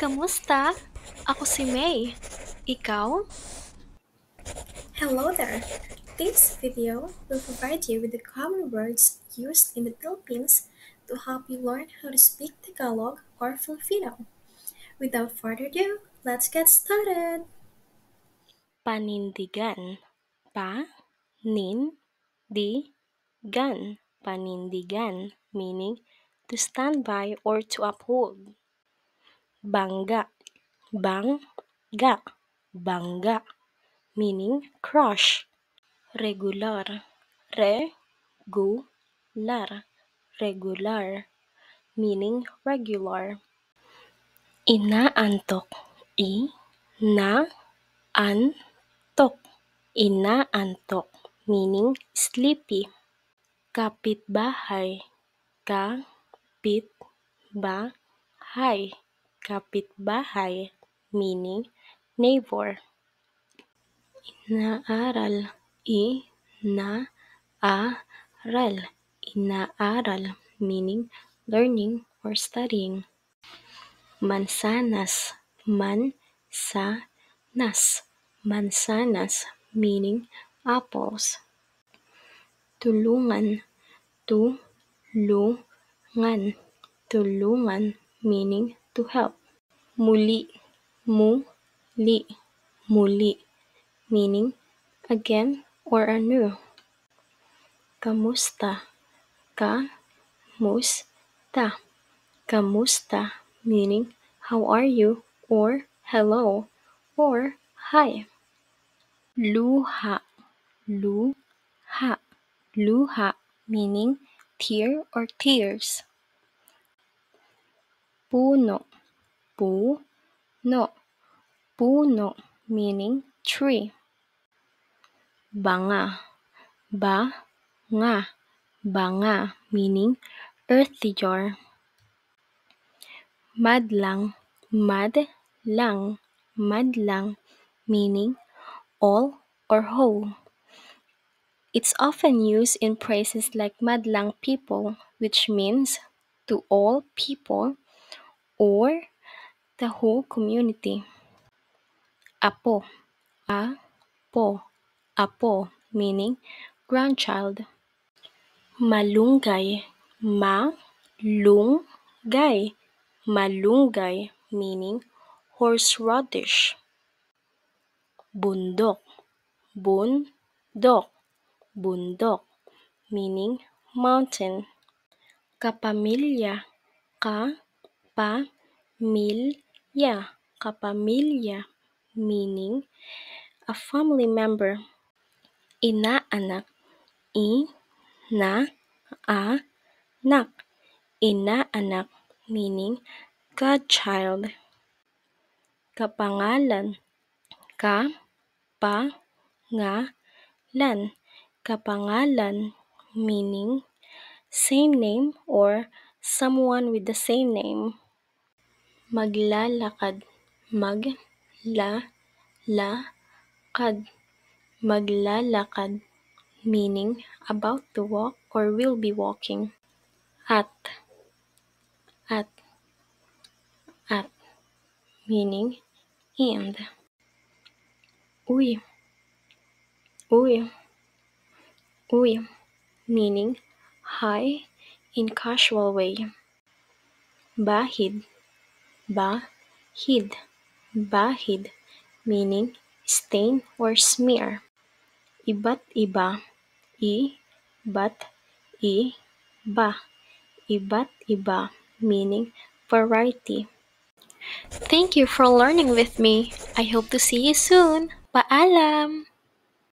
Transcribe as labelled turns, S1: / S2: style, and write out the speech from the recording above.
S1: Kamusta? Ako si May. Ikaw?
S2: Hello there! This video will provide you with the common words used in the Philippines to help you learn how to speak Tagalog or Filipino. Without further ado, let's get started!
S1: Panindigan. Pa-nin-di-gan. Panindigan, meaning to stand by or to uphold. Bangga. Bangga. Bangga, meaning crush. Regular. Regular. Regular, meaning regular. Inaantok. Inaantok. Inaantok, meaning sleepy. Kapitbahay. Kapitbahay. Kapitbahay, meaning neighbor. Inaaral. Inaaral. Inaaral, meaning learning or studying. Mansanas. Mansanas. Mansanas, meaning apples. Tulungan. Tulungan. Tulungan, meaning to help. Muli. Muli. Muli, meaning again or anew. Kamusta. Kamusta. Kamusta, meaning how are you or hello or hi. Luha. Luha. Luha, meaning tear or tears. Puno. Puno. Puno, meaning tree. Banga. Banga. Banga, meaning earthy jar. Madlang. Madlang. Madlang, meaning all or whole. It's often used in phrases like madlang people, which means to all people or the whole community. Apo. Apo. Apo, meaning grandchild. Malunggay. Malunggay. Malunggay, meaning horseradish. Bundok. Bundok. Bundok, meaning mountain. Kapamilya. Kapamilya. Kapamilya, meaning a family member. Inaanak. Inaanak. Inaanak, meaning godchild. Kapangalan. Kapangalan. Kapangalan, meaning same name or someone with the same name. Maglalakad. Maglalakad. Maglalakad, meaning about to walk or will be walking. At. At. Meaning and. Uy. Uy. Uy, meaning hi in casual way. Bahid. Bahid. Bahid, meaning stain or smear. Iba't iba. Iba't iba. Iba't iba, meaning variety. Thank you for learning with me. I hope to see you soon. Paalam!